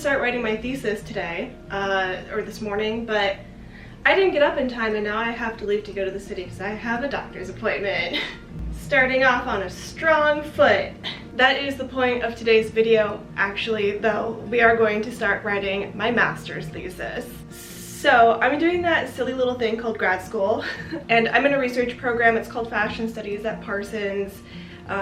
start writing my thesis today, or this morning, but I didn't get up in time and now I have to leave to go to the city because I have a doctor's appointment. Starting off on a strong foot. That is the point of today's video, actually, though. We are going to start writing my master's thesis. So I'm doing that silly little thing called grad school, and I'm in a research program. It's called Fashion Studies at Parsons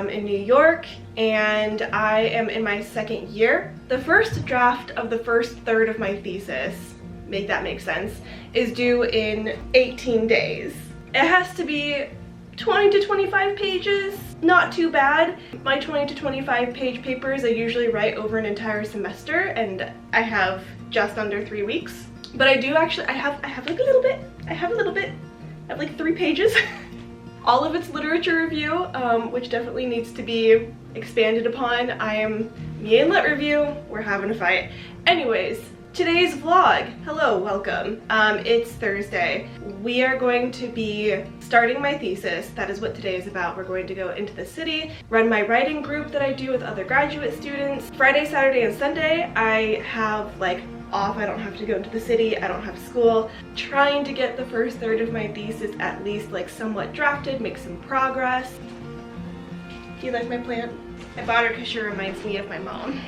in New York, and I am in my second year. The first draft of the first third of my thesis, make that make sense, is due in 18 days. It has to be 20 to 25 pages, not too bad. My 20 to 25 page papers I usually write over an entire semester, and I have just under 3 weeks. But I do actually, I have like a little bit, I have like 3 pages. All of it's literature review, which definitely needs to be expanded upon. Me and lit review, we're having a fight. Anyways, today's vlog, hello, welcome. It's Thursday. We are going to be starting my thesis. That is what today is about. We're going to go into the city, run my writing group that I do with other graduate students. Friday, Saturday, and Sunday, I have like off. I don't have to go into the city. I don't have school. Trying to get the first third of my thesis at least like somewhat drafted, make some progress. Do you like my plant? I bought her because she reminds me of my mom.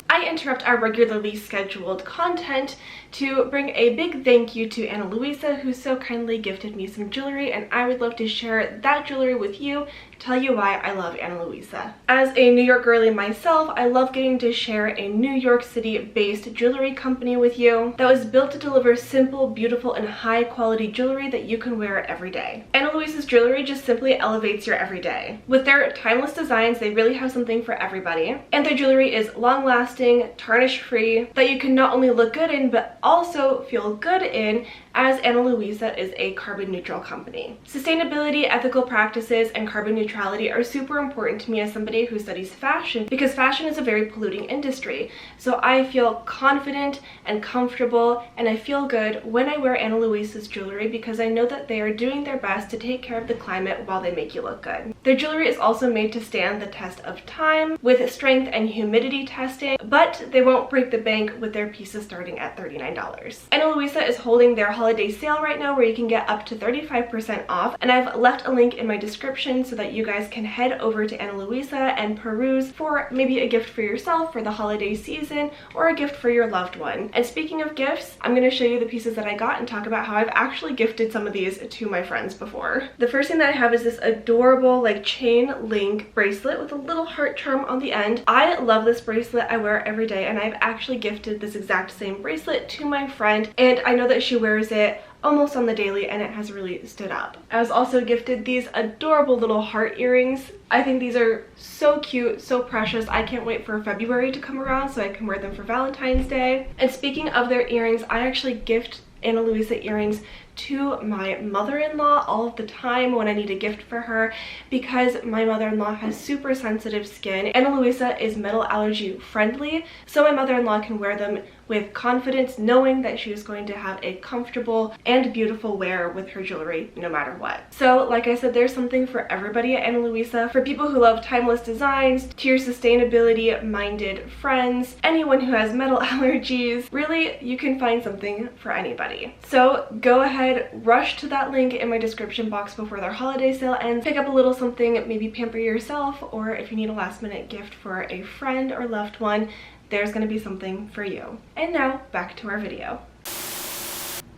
I interrupt our regularly scheduled content to bring a big thank you to Ana Luisa, who so kindly gifted me some jewelry, and I would love to share that jewelry with you, tell you why I love Ana Luisa. As a New York girly myself, I love getting to share a New York City based jewelry company with you that was built to deliver simple, beautiful, and high quality jewelry that you can wear every day. Ana Luisa's jewelry just simply elevates your everyday. With their timeless designs, they really have something for everybody, and their jewelry is long lasting, tarnish free, that you can not only look good in but also feel good in, as Ana Luisa is a carbon neutral company. Sustainability, ethical practices, and carbon neutrality are super important to me as somebody who studies fashion, because fashion is a very polluting industry. So I feel confident and comfortable, and I feel good when I wear Ana Luisa's jewelry because I know that they are doing their best to take care of the climate while they make you look good. Their jewelry is also made to stand the test of time with strength and humidity testing, but they won't break the bank with their pieces starting at $39. Ana Luisa is holding their holiday sale right now where you can get up to 35% off, and I've left a link in my description so that you guys can head over to Ana Luisa and peruse for maybe a gift for yourself for the holiday season or a gift for your loved one. And speaking of gifts, I'm going to show you the pieces that I got and talk about how I've actually gifted some of these to my friends before. The first thing that I have is this adorable like chain link bracelet with a little heart charm on the end. I love this bracelet. I wear it every day, and I've actually gifted this exact same bracelet to my friend, and I know that she wears it almost on the daily and it has really stood up. I was also gifted these adorable little heart earrings. I think these are so cute, so precious. I can't wait for February to come around so I can wear them for Valentine's Day. And speaking of their earrings, I actually gift Ana Luisa earrings to my mother-in-law all of the time when I need a gift for her, because my mother-in-law has super sensitive skin. Ana Luisa is metal allergy friendly, so my mother-in-law can wear them with confidence, knowing that she is going to have a comfortable and beautiful wear with her jewelry no matter what. So like I said, there's something for everybody at Ana Luisa, for people who love timeless designs, to your sustainability minded friends, anyone who has metal allergies. Really, you can find something for anybody. So go ahead, rush to that link in my description box before their holiday sale ends, pick up a little something, maybe pamper yourself, or if you need a last minute gift for a friend or loved one, there's going to be something for you. And now back to our video.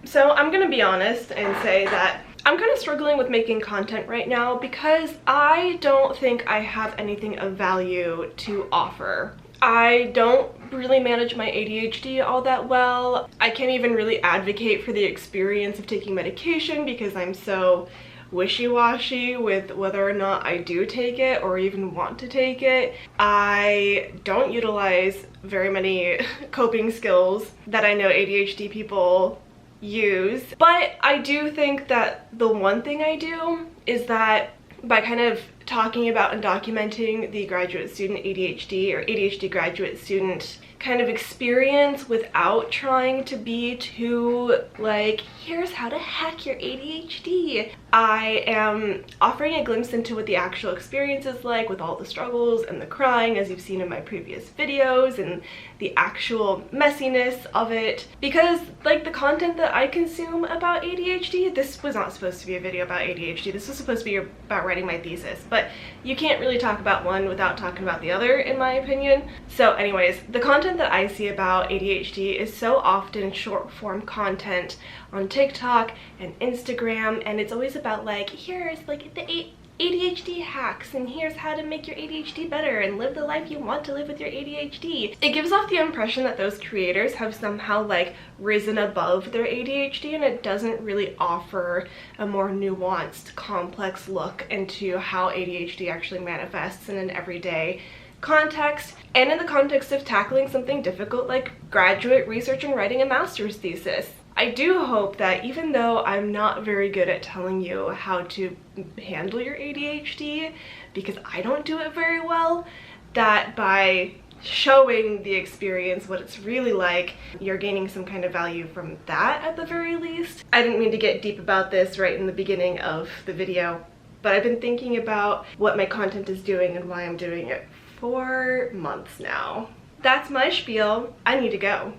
So I'm going to be honest and say that I'm kind of struggling with making content right now because I don't think I have anything of value to offer. I don't really manage my ADHD all that well. I can't even really advocate for the experience of taking medication because I'm so wishy-washy with whether or not I do take it or even want to take it. I don't utilize very many coping skills that I know ADHD people use, but I do think that the one thing I do is that by kind of talking about and documenting the graduate student ADHD or ADHD graduate student kind of experience without trying to be too like, here's how to hack your ADHD. I am offering a glimpse into what the actual experience is like with all the struggles and the crying, as you've seen in my previous videos, and the actual messiness of it. Because like the content that I consume about ADHD, this was not supposed to be a video about ADHD. This was supposed to be about writing my thesis, but you can't really talk about one without talking about the other, in my opinion. So anyways, the content that I see about ADHD is so often short form content on TikTok and Instagram, and it's always about like, here's like the ADHD hacks, and here's how to make your ADHD better and live the life you want to live with your ADHD. It gives off the impression that those creators have somehow like risen above their ADHD, and it doesn't really offer a more nuanced, complex look into how ADHD actually manifests in an everyday context, and in the context of tackling something difficult like graduate research and writing a master's thesis. I do hope that even though I'm not very good at telling you how to handle your ADHD, because I don't do it very well, that by showing the experience, what it's really like, you're gaining some kind of value from that at the very least. I didn't mean to get deep about this right in the beginning of the video, but I've been thinking about what my content is doing and why I'm doing it for months now. That's my spiel. I need to go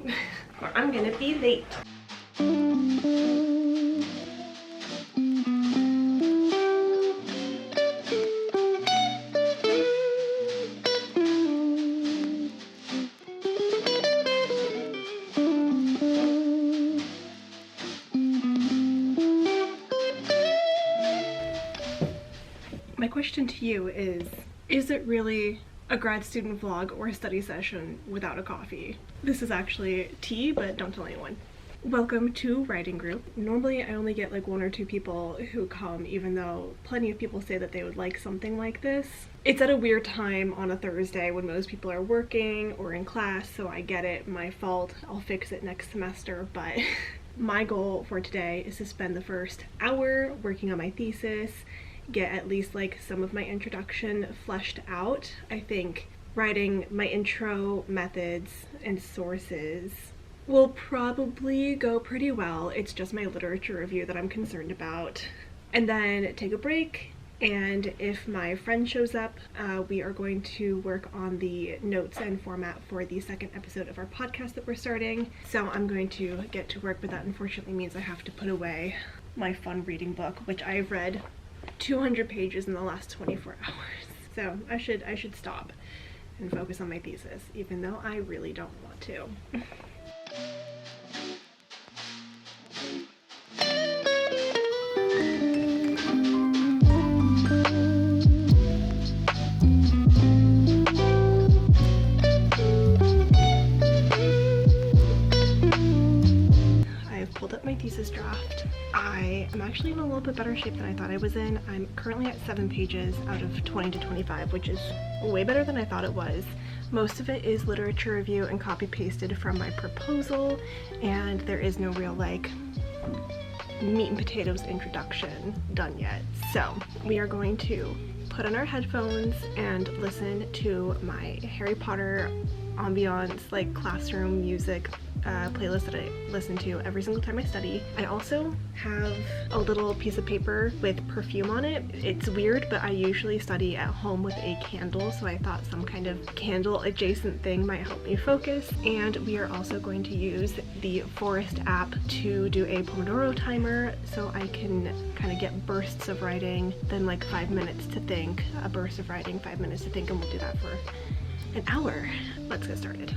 or I'm gonna be late. My question to you is it really a grad student vlog or a study session without a coffee? This is actually tea, but don't tell anyone. Welcome to writing group. Normally I only get like 1 or 2 people who come, even though plenty of people say that they would like something like this. It's at a weird time on a Thursday when most people are working or in class, so I get it, my fault. I'll fix it next semester, but my goal for today is to spend the first hour working on my thesis, get at least like some of my introduction fleshed out. I think writing my intro, methods, and sources will probably go pretty well. It's just my literature review that I'm concerned about. And then take a break, and if my friend shows up, we are going to work on the notes and format for the second episode of our podcast that we're starting. So I'm going to get to work, but that unfortunately means I have to put away my fun reading book, which I've read 200 pages in the last 24 hours. So I should stop and focus on my thesis, even though I really don't want to. My thesis draft. I am actually in a little bit better shape than I thought I was in. I'm currently at 7 pages out of 20 to 25, which is way better than I thought it was. Most of it is literature review and copy pasted from my proposal, and there is no real like meat and potatoes introduction done yet. So we are going to put on our headphones and listen to my Harry Potter ambiance, like classroom music playlist that I listen to every single time I study. I also have a little piece of paper with perfume on it. It's weird, but I usually study at home with a candle, so I thought some kind of candle adjacent thing might help me focus. And we are also going to use the Forest app to do a Pomodoro timer, so I can kind of get bursts of writing, then like 5 minutes to think, a burst of writing, 5 minutes to think, and we'll do that for an hour. Let's get started.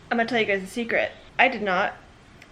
I'm gonna tell you guys a secret. I did not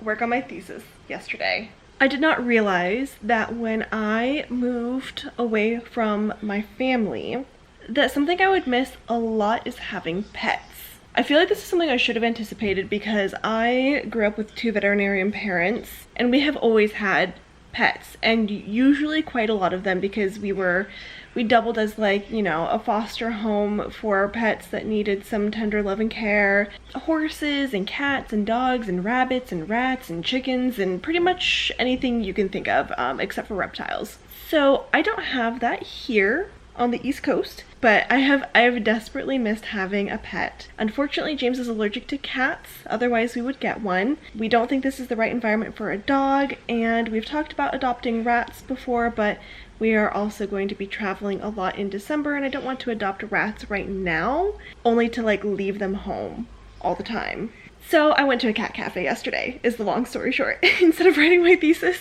work on my thesis yesterday. I did not realize that when I moved away from my family, that something I would miss a lot is having pets. I feel like this is something I should have anticipated because I grew up with 2 veterinarian parents and we have always had pets, and usually quite a lot of them because we doubled as, like, you know, a foster home for pets that needed some tender love and care. Horses and cats and dogs and rabbits and rats and chickens and pretty much anything you can think of, except for reptiles. So I don't have that here on the East Coast, but I have desperately missed having a pet. Unfortunately, James is allergic to cats, otherwise we would get one. We don't think this is the right environment for a dog, and we've talked about adopting rats before, but we are also going to be traveling a lot in December, and I don't want to adopt rats right now, only to like leave them home all the time. So I went to a cat cafe yesterday, is the long story short, instead of writing my thesis.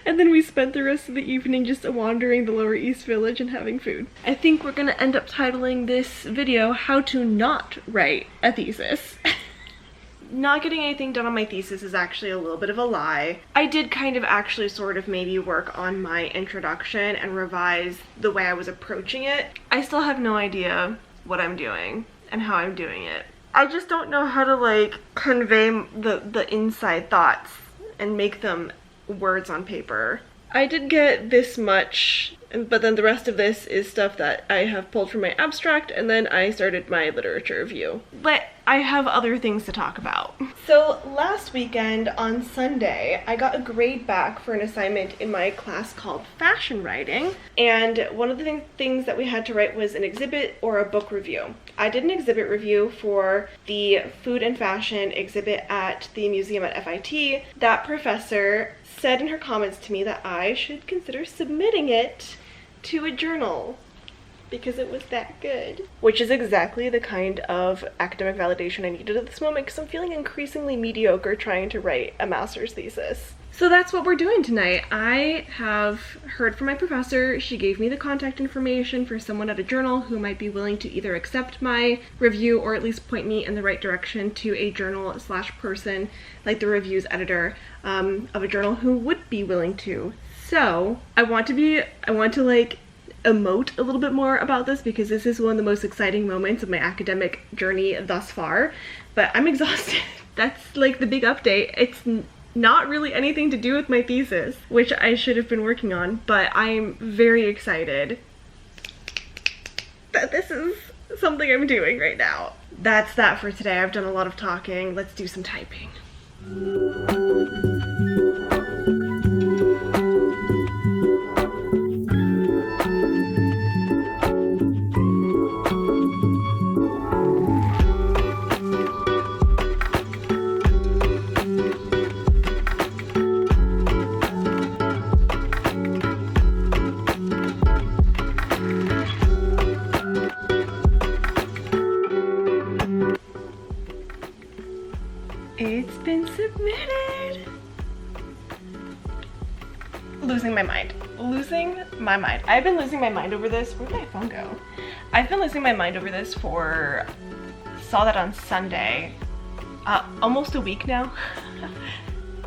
And then we spent the rest of the evening just wandering the Lower East Village and having food. I think we're gonna end up titling this video, How to Not Write a Thesis. Not getting anything done on my thesis is actually a little bit of a lie. I did kind of actually sort of maybe work on my introduction and revise the way I was approaching it. I still have no idea what I'm doing and how I'm doing it. I just don't know how to like convey the inside thoughts and make them words on paper. I did get this much, but then the rest of this is stuff that I have pulled from my abstract, and then I started my literature review. But I have other things to talk about. So last weekend on Sunday, I got a grade back for an assignment in my class called fashion writing, and one of the things that we had to write was an exhibit or a book review. I did an exhibit review for the food and fashion exhibit at the museum at FIT. That professor said in her comments to me that I should consider submitting it to a journal because it was that good. Which is exactly the kind of academic validation I needed at this moment because I'm feeling increasingly mediocre trying to write a master's thesis. So that's what we're doing tonight. I have heard from my professor. She gave me the contact information for someone at a journal who might be willing to either accept my review or at least point me in the right direction to a journal/person, like the reviews editor of a journal, who would be willing to. So I want to like emote a little bit more about this because this is one of the most exciting moments of my academic journey thus far, but I'm exhausted. That's like the big update. It's not really anything to do with my thesis, which I should have been working on, but I'm very excited that this is something I'm doing right now. That's that for today. I've done a lot of talking. Let's do some typing. It's been submitted. Losing my mind. Losing my mind. I've been losing my mind over this. Where'd my phone go? I've been losing my mind over this for, saw that on Sunday, almost a week now.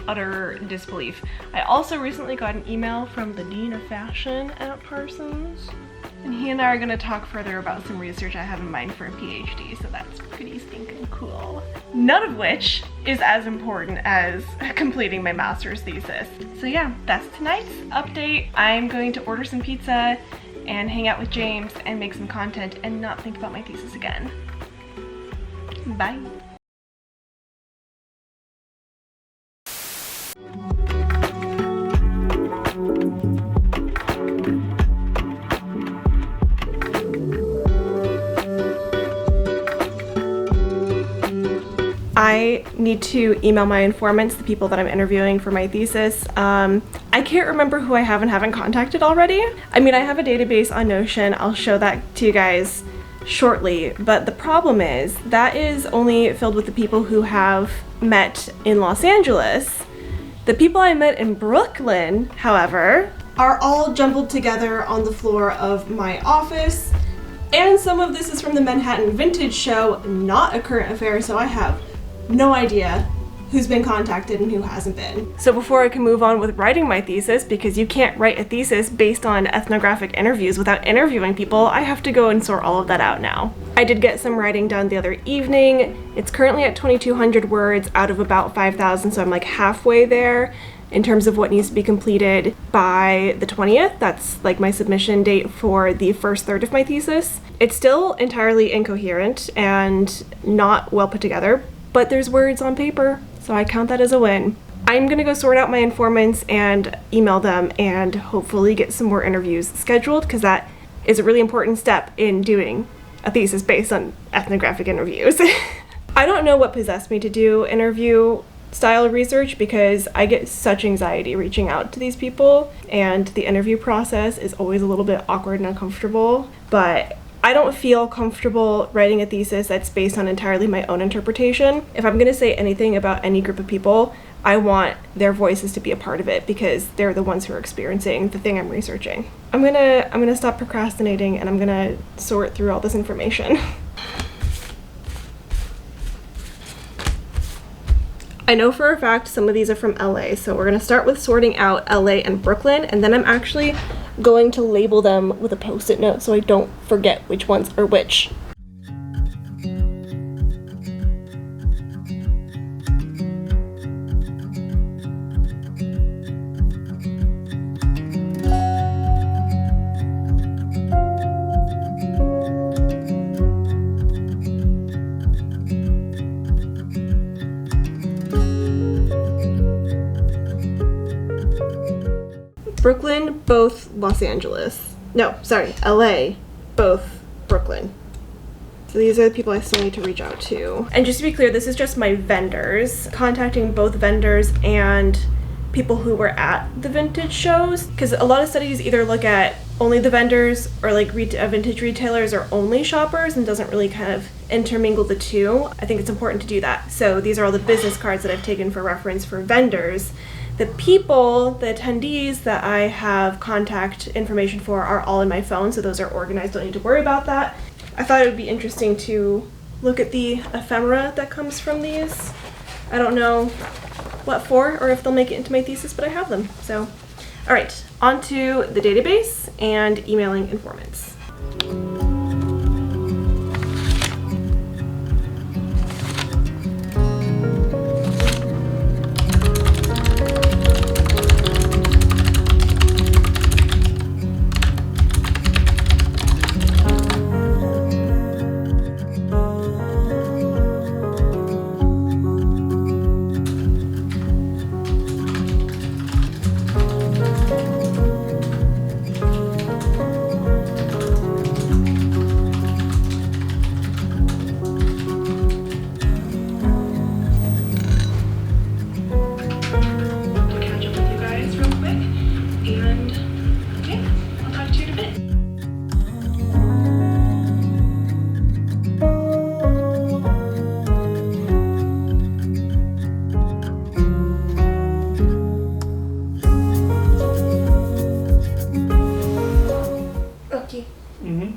Utter disbelief. I also recently got an email from the Dean of Fashion at Parsons, and he and I are going to talk further about some research I have in mind for a PhD, so that's pretty stinking cool. None of which is as important as completing my master's thesis. So yeah, that's tonight's update. I'm going to order some pizza and hang out with James and make some content and not think about my thesis again. Bye. I need to email my informants, the people that I'm interviewing for my thesis. I can't remember who I have and haven't contacted already. I mean, I have a database on Notion. I'll show that to you guys shortly, but the problem is that is only filled with the people who have met in Los Angeles. The people I met in Brooklyn, however, are all jumbled together on the floor of my office, and some of this is from the Manhattan Vintage Show, not a current affair, so I have no idea who's been contacted and who hasn't been. So before I can move on with writing my thesis, because you can't write a thesis based on ethnographic interviews without interviewing people, I have to go and sort all of that out now. I did get some writing done the other evening. It's currently at 2,200 words out of about 5,000, so I'm like halfway there in terms of what needs to be completed by the 20th. That's like my submission date for the first third of my thesis. It's still entirely incoherent and not well put together, but there's words on paper, so I count that as a win. I'm gonna go sort out my informants and email them and hopefully get some more interviews scheduled, because that is a really important step in doing a thesis based on ethnographic interviews. I don't know what possessed me to do interview style research, because I get such anxiety reaching out to these people, and the interview process is always a little bit awkward and uncomfortable, but I don't feel comfortable writing a thesis that's based on entirely my own interpretation. If I'm gonna say anything about any group of people, I want their voices to be a part of it, because they're the ones who are experiencing the thing I'm researching. I'm gonna stop procrastinating, and I'm gonna sort through all this information. I know for a fact some of these are from LA, so we're gonna start with sorting out LA and Brooklyn, and then I'm actually going to label them with a post-it note so I don't forget which ones are which. Brooklyn, both Los Angeles. No, sorry, LA, both Brooklyn. So these are the people I still need to reach out to. And just to be clear, this is just my vendors, contacting both vendors and people who were at the vintage shows, because a lot of studies either look at only the vendors, or like vintage retailers are only shoppers, and doesn't really kind of intermingle the two. I think it's important to do that. So these are all the business cards that I've taken for reference for vendors. The people, the attendees that I have contact information for are all in my phone, so those are organized, don't need to worry about that. I thought it would be interesting to look at the ephemera that comes from these. I don't know what for, or if they'll make it into my thesis, but I have them. So, all right, on to the database and emailing informants.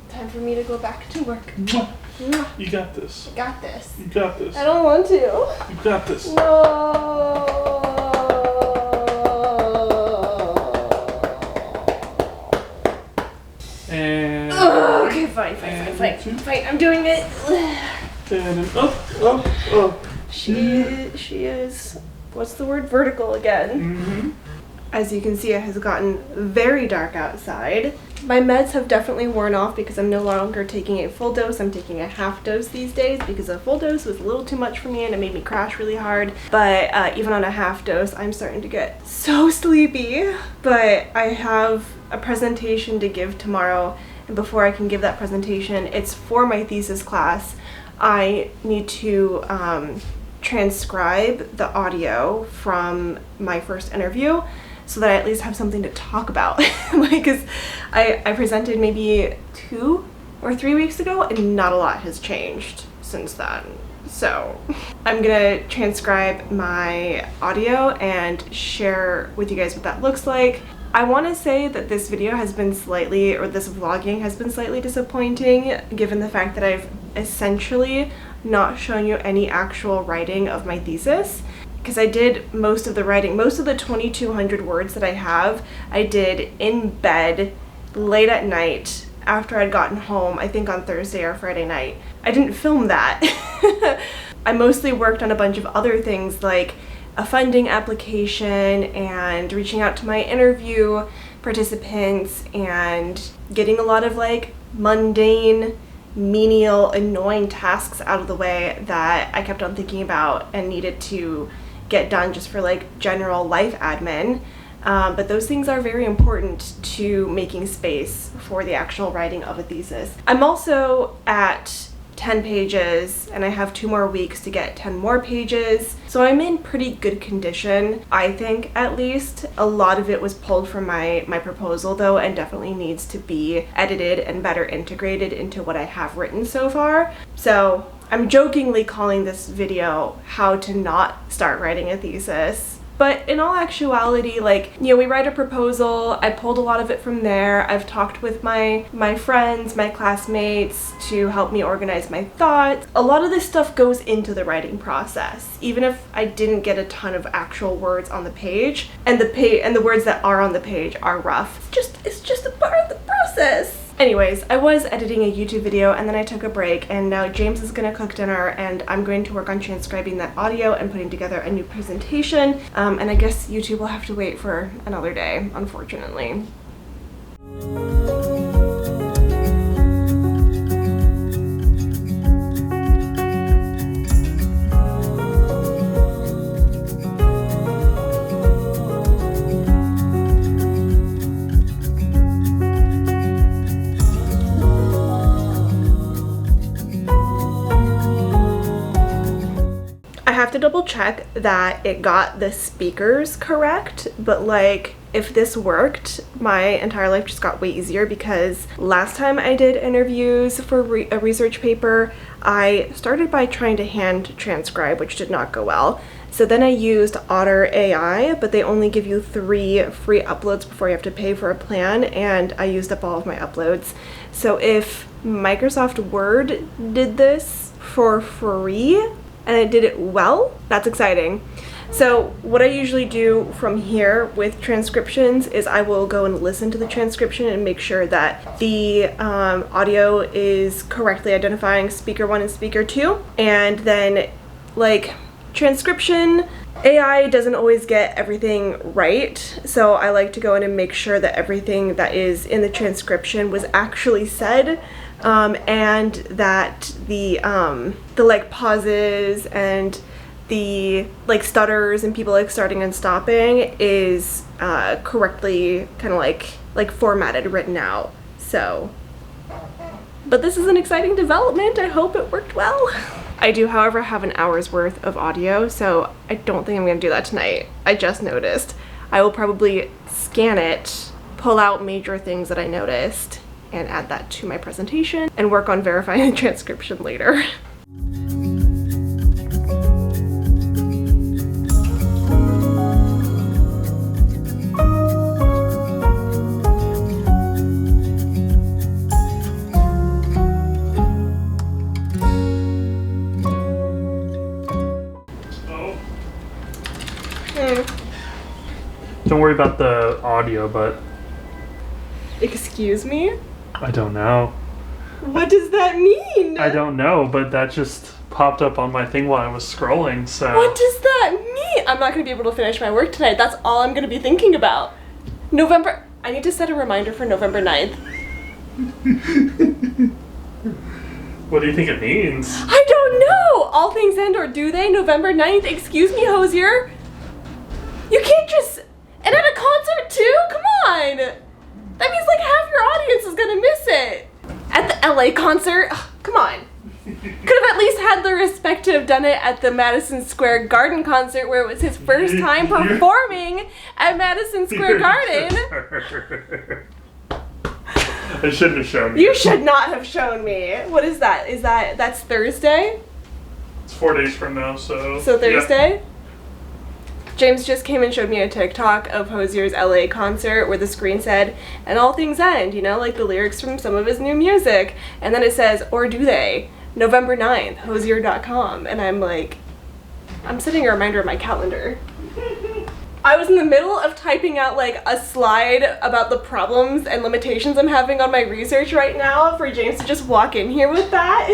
Time for me to go back to work. You got this. Got this. You got this. I don't want to. You got this. No. And okay, fine. I'm doing it. And She is. What's the word? Vertical again. As you can see, it has gotten very dark outside. My meds have definitely worn off because I'm no longer taking a full dose. I'm taking a half dose these days because a full dose was a little too much for me and it made me crash really hard. But even on a half dose, I'm starting to get so sleepy. But I have a presentation to give tomorrow, and before I can give that presentation, it's for my thesis class. I need to transcribe the audio from my first interview, so that I at least have something to talk about. Because I presented maybe 2 or 3 weeks ago and not a lot has changed since then. So I'm gonna transcribe my audio and share with you guys what that looks like. I want to say that this video has been slightly, or this vlogging has been slightly disappointing, given the fact that I've essentially not shown you any actual writing of my thesis. because I did most of the writing. Most of the 2,200 words that I have, I did in bed, late at night, after I'd gotten home, I think on Thursday or Friday night. I didn't film that. I mostly worked on a bunch of other things like a funding application and reaching out to my interview participants and getting a lot of like mundane, menial, annoying tasks out of the way that I kept on thinking about and needed to get done just for like general life admin. But those things are very important to making space for the actual writing of a thesis. I'm also at 10 pages and I have 2 more weeks to get 10 more pages. So I'm in pretty good condition, I think, at least. A lot of it was pulled from my proposal though, and definitely needs to be edited and better integrated into what I have written so far. So I'm jokingly calling this video how to not start writing a thesis. But in all actuality, like, you know, we write a proposal, I pulled a lot of it from there. I've talked with my friends, my classmates to help me organize my thoughts. A lot of this stuff goes into the writing process, even if I didn't get a ton of actual words on the page, and the words that are on the page are rough. It's just a part of the process. Anyways, I was editing a YouTube video and then I took a break, and now James is gonna cook dinner and I'm going to work on transcribing that audio and putting together a new presentation. And I guess YouTube will have to wait for another day, unfortunately. To double check that it got the speakers correct, but like if this worked, my entire life just got way easier, because last time I did interviews for a research paper, I started by trying to hand transcribe, which did not go well. So then I used Otter AI, but they only give you 3 free uploads before you have to pay for a plan, and I used up all of my uploads. So if Microsoft Word did this for free, and it did it well, that's exciting. So what I usually do from here with transcriptions is I will go and listen to the transcription and make sure that the audio is correctly identifying speaker 1 and speaker 2. And then, like, transcription, AI doesn't always get everything right, so I like to go in and make sure that everything that is in the transcription was actually said. And that the like pauses and the like stutters and people like starting and stopping is correctly kind of like formatted, written out. So, but this is an exciting development. I hope it worked well. I do, however, have an hour's worth of audio, so I don't think I'm gonna do that tonight. I just noticed. I will probably scan it, pull out major things that I noticed, and add that to my presentation and work on verifying the transcription later. Don't worry about the audio, but... Excuse me? I don't know. What does that mean? I don't know, but that just popped up on my thing while I was scrolling, so... What does that mean? I'm not going to be able to finish my work tonight. That's all I'm going to be thinking about. I need to set a reminder for November 9th. What do you think it means? I don't know! All things end, or do they? November 9th? Excuse me, Hosier? You can't just... And at a concert too? Come on! That means like half your audience is gonna miss it. At the LA concert? Ugh, come on. Could have at least had the respect to have done it at the Madison Square Garden concert, where it was his first time performing at Madison Square Garden. I shouldn't have shown you. You should not have shown me. What is that? That's Thursday? It's 4 days from now, so... So Thursday? Yeah. James just came and showed me a TikTok of Hosier's LA concert where the screen said, "And all things end," you know, like the lyrics from some of his new music. And then it says, "Or do they? November 9th, Hosier.com." And I'm like, I'm setting a reminder in my calendar. I was in the middle of typing out like a slide about the problems and limitations I'm having on my research right now for James to just walk in here with that.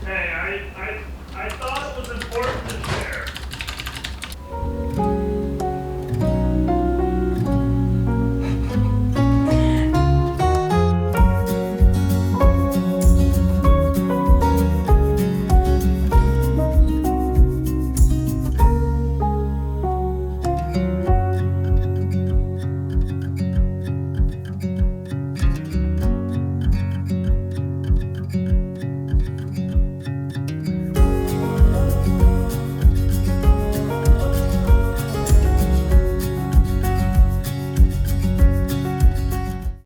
Hey, I thought it was important to